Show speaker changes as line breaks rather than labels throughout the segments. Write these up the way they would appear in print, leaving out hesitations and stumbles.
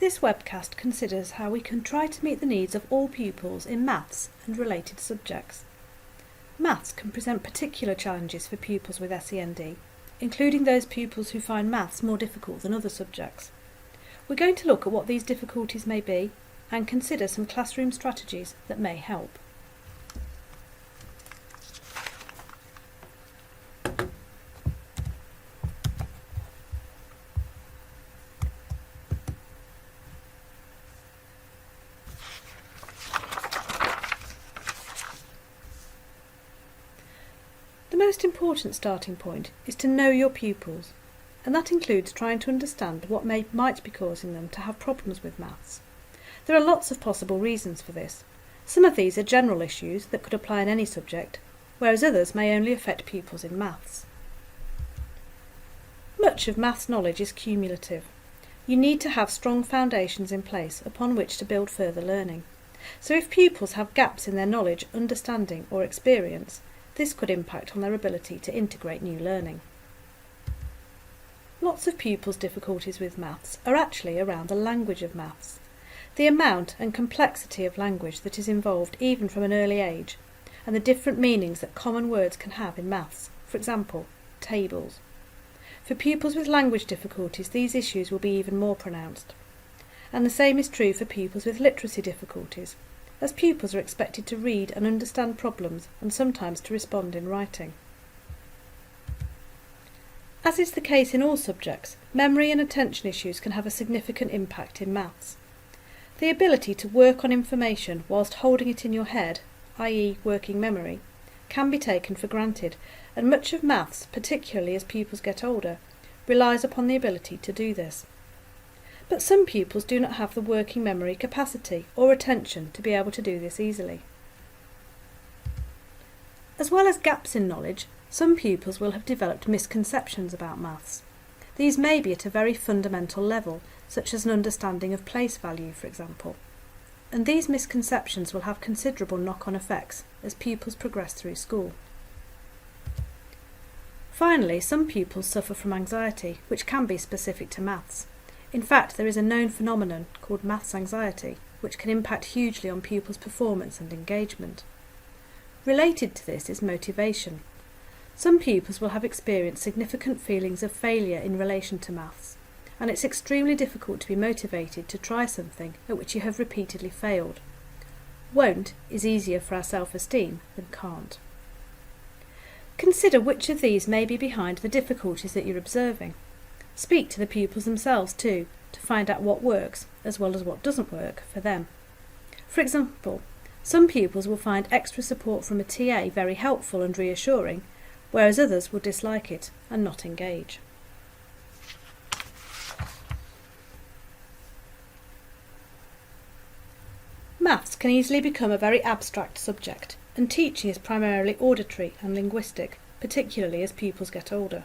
This webcast considers how we can try to meet the needs of all pupils in maths and related subjects. Maths can present particular challenges for pupils with SEND, including those pupils who find maths more difficult than other subjects. We're going to look at what these difficulties may be and consider some classroom strategies that may help. The most important starting point is to know your pupils, and that includes trying to understand what might be causing them to have problems with maths. There are lots of possible reasons for this. Some of these are general issues that could apply in any subject, whereas others may only affect pupils in maths. Much of maths knowledge is cumulative. You need to have strong foundations in place upon which to build further learning. So if pupils have gaps in their knowledge, understanding or experience, this could impact on their ability to integrate new learning. Lots of pupils' difficulties with maths are actually around the language of maths. The amount and complexity of language that is involved even from an early age, and the different meanings that common words can have in maths, for example, tables. For pupils with language difficulties, these issues will be even more pronounced. And the same is true for pupils with literacy difficulties, as pupils are expected to read and understand problems and sometimes to respond in writing. As is the case in all subjects, memory and attention issues can have a significant impact in maths. The ability to work on information whilst holding it in your head, i.e. working memory, can be taken for granted, and much of maths, particularly as pupils get older, relies upon the ability to do this. But some pupils do not have the working memory capacity or attention to be able to do this easily. As well as gaps in knowledge, some pupils will have developed misconceptions about maths. These may be at a very fundamental level, such as an understanding of place value, for example. And these misconceptions will have considerable knock-on effects as pupils progress through school. Finally, some pupils suffer from anxiety, which can be specific to maths. In fact, there is a known phenomenon called maths anxiety, which can impact hugely on pupils' performance and engagement. Related to this is motivation. Some pupils will have experienced significant feelings of failure in relation to maths, and it's extremely difficult to be motivated to try something at which you have repeatedly failed. Won't is easier for our self-esteem than can't. Consider which of these may be behind the difficulties that you're observing. Speak to the pupils themselves too, to find out what works as well as what doesn't work for them. For example, some pupils will find extra support from a TA very helpful and reassuring, whereas others will dislike it and not engage. Maths can easily become a very abstract subject, and teaching is primarily auditory and linguistic, particularly as pupils get older.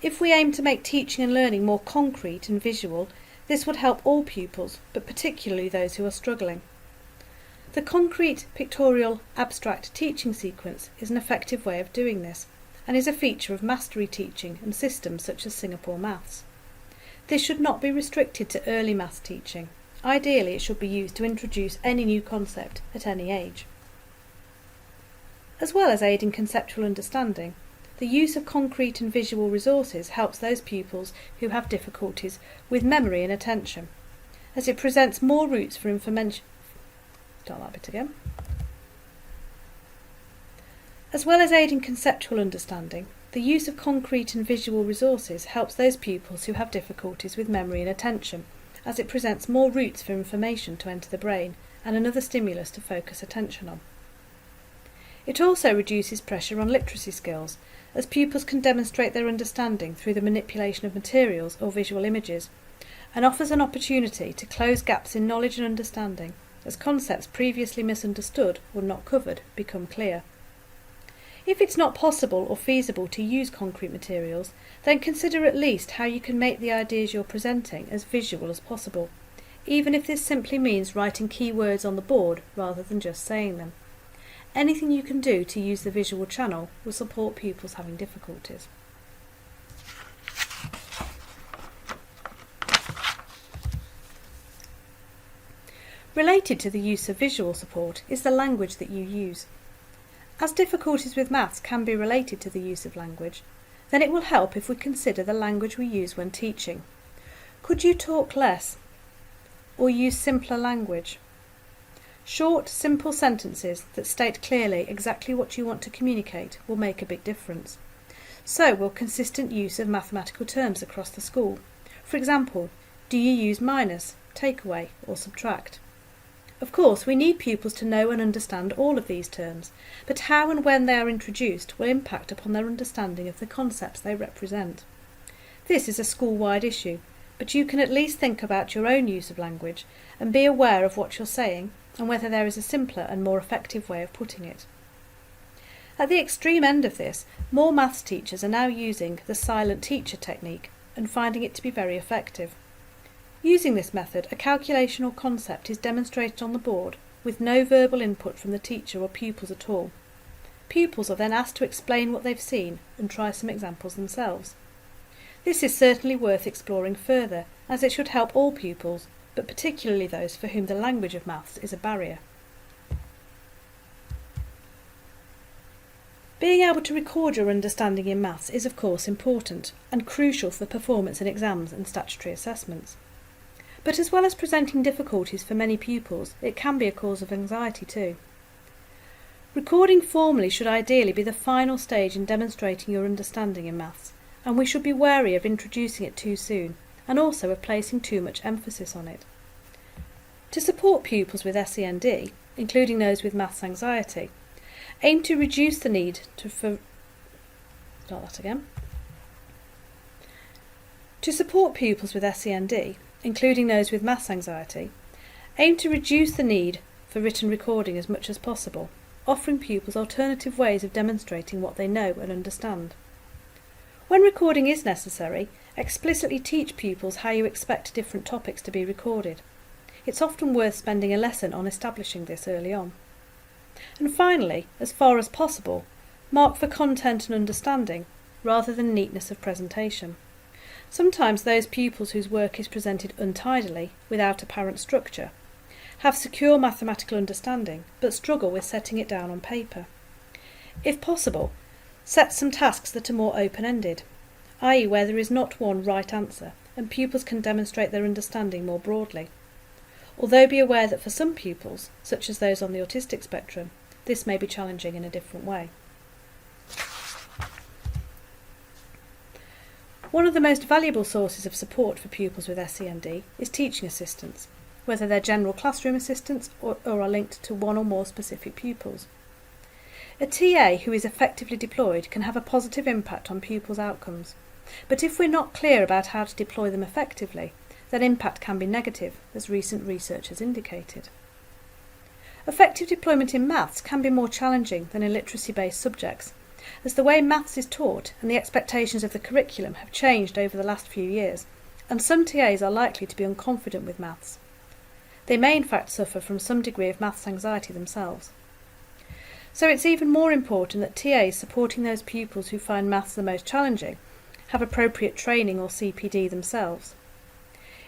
If we aim to make teaching and learning more concrete and visual, this would help all pupils, but particularly those who are struggling. The concrete, pictorial, abstract teaching sequence is an effective way of doing this, and is a feature of mastery teaching and systems such as Singapore Maths. This should not be restricted to early maths teaching. Ideally, it should be used to introduce any new concept at any age. As well as aiding conceptual understanding, the use of concrete and visual resources helps those pupils who have difficulties with memory and attention, as it presents more routes for information. As well as aiding conceptual understanding, the use of concrete and visual resources helps those pupils who have difficulties with memory and attention, as it presents more routes for information to enter the brain and another stimulus to focus attention on. It also reduces pressure on literacy skills, as pupils can demonstrate their understanding through the manipulation of materials or visual images, and offers an opportunity to close gaps in knowledge and understanding, as concepts previously misunderstood or not covered become clear. If it's not possible or feasible to use concrete materials, then consider at least how you can make the ideas you're presenting as visual as possible, even if this simply means writing key words on the board rather than just saying them. Anything you can do to use the visual channel will support pupils having difficulties. Related to the use of visual support is the language that you use. As difficulties with maths can be related to the use of language, then it will help if we consider the language we use when teaching. Could you talk less or use simpler language? Short, simple sentences that state clearly exactly what you want to communicate will make a big difference. So will consistent use of mathematical terms across the school. For example, do you use minus, take away or subtract? Of course, we need pupils to know and understand all of these terms, but how and when they are introduced will impact upon their understanding of the concepts they represent. This is a school-wide issue, but you can at least think about your own use of language and be aware of what you're saying and whether there is a simpler and more effective way of putting it. At the extreme end of this, more maths teachers are now using the silent teacher technique and finding it to be very effective. Using this method, a calculation or concept is demonstrated on the board with no verbal input from the teacher or pupils at all. Pupils are then asked to explain what they've seen and try some examples themselves. This is certainly worth exploring further, as it should help all pupils, but particularly those for whom the language of maths is a barrier. Being able to record your understanding in maths is of course important and crucial for performance in exams and statutory assessments. But as well as presenting difficulties for many pupils, it can be a cause of anxiety too. Recording formally should ideally be the final stage in demonstrating your understanding in maths, and we should be wary of introducing it too soon, and also of placing too much emphasis on it. To support pupils with SEND, including those with maths anxiety, aim to reduce the need To support pupils with SEND, including those with maths anxiety, aim to reduce the need for written recording as much as possible, offering pupils alternative ways of demonstrating what they know and understand. When recording is necessary, explicitly teach pupils how you expect different topics to be recorded. It's often worth spending a lesson on establishing this early on. And finally, as far as possible, mark for content and understanding, rather than neatness of presentation. Sometimes those pupils whose work is presented untidily, without apparent structure, have secure mathematical understanding, but struggle with setting it down on paper. If possible, set some tasks that are more open-ended, i.e. where there is not one right answer, and pupils can demonstrate their understanding more broadly. Although be aware that for some pupils, such as those on the autistic spectrum, this may be challenging in a different way. One of the most valuable sources of support for pupils with SEND is teaching assistants, whether they're general classroom assistants or are linked to one or more specific pupils. A TA who is effectively deployed can have a positive impact on pupils' outcomes, but if we're not clear about how to deploy them effectively, that impact can be negative, as recent research has indicated. Effective deployment in maths can be more challenging than in literacy-based subjects, as the way maths is taught and the expectations of the curriculum have changed over the last few years, and some TAs are likely to be unconfident with maths. They may in fact suffer from some degree of maths anxiety themselves. So it's even more important that TAs supporting those pupils who find maths the most challenging have appropriate training or CPD themselves.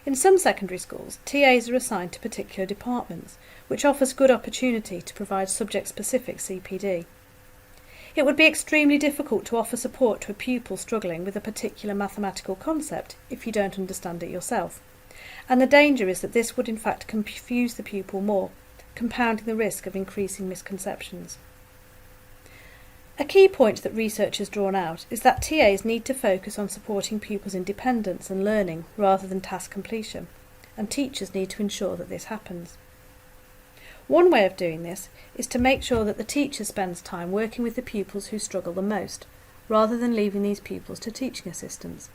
In some secondary schools, TAs are assigned to particular departments, which offers good opportunity to provide subject-specific CPD. It would be extremely difficult to offer support to a pupil struggling with a particular mathematical concept if you don't understand it yourself, and the danger is that this would in fact confuse the pupil more, compounding the risk of increasing misconceptions. A key point that research has drawn out is that TAs need to focus on supporting pupils' independence and learning rather than task completion, and teachers need to ensure that this happens. One way of doing this is to make sure that the teacher spends time working with the pupils who struggle the most, rather than leaving these pupils to teaching assistants.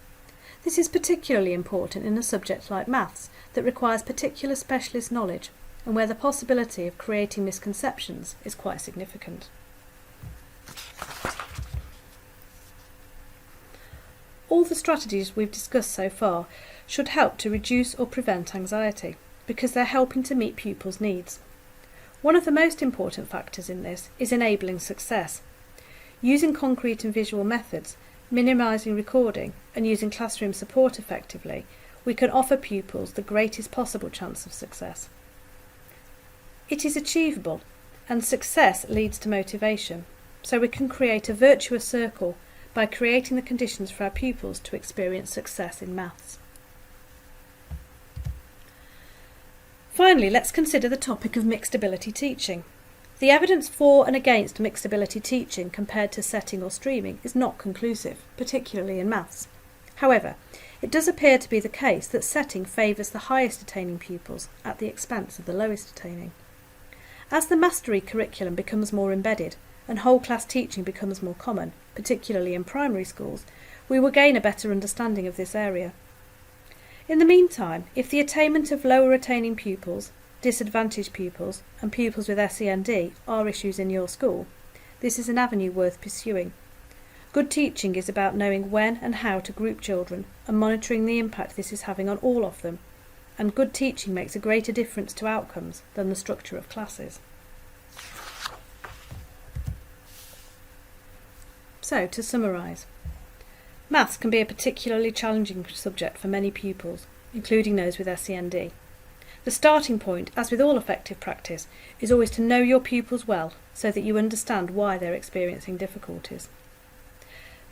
This is particularly important in a subject like maths that requires particular specialist knowledge and where the possibility of creating misconceptions is quite significant. All the strategies we've discussed so far should help to reduce or prevent anxiety, because they're helping to meet pupils' needs. One of the most important factors in this is enabling success. Using concrete and visual methods, minimising recording, and using classroom support effectively, we can offer pupils the greatest possible chance of success. It is achievable, and success leads to motivation, so we can create a virtuous circle by creating the conditions for our pupils to experience success in maths. Finally, let's consider the topic of mixed ability teaching. The evidence for and against mixed ability teaching compared to setting or streaming is not conclusive, particularly in maths. However, it does appear to be the case that setting favours the highest attaining pupils at the expense of the lowest attaining. As the mastery curriculum becomes more embedded and whole class teaching becomes more common, particularly in primary schools, we will gain a better understanding of this area. In the meantime, if the attainment of lower attaining pupils, disadvantaged pupils and pupils with SEND are issues in your school, this is an avenue worth pursuing. Good teaching is about knowing when and how to group children and monitoring the impact this is having on all of them, and good teaching makes a greater difference to outcomes than the structure of classes. So, to summarise, maths can be a particularly challenging subject for many pupils, including those with SEND. The starting point, as with all effective practice, is always to know your pupils well so that you understand why they're experiencing difficulties.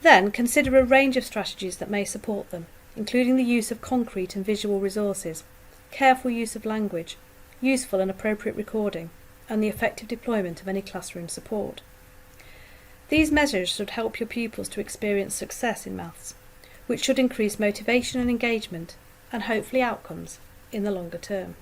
Then consider a range of strategies that may support them, including the use of concrete and visual resources, careful use of language, useful and appropriate recording, and the effective deployment of any classroom support. These measures should help your pupils to experience success in maths, which should increase motivation and engagement, and hopefully outcomes in the longer term.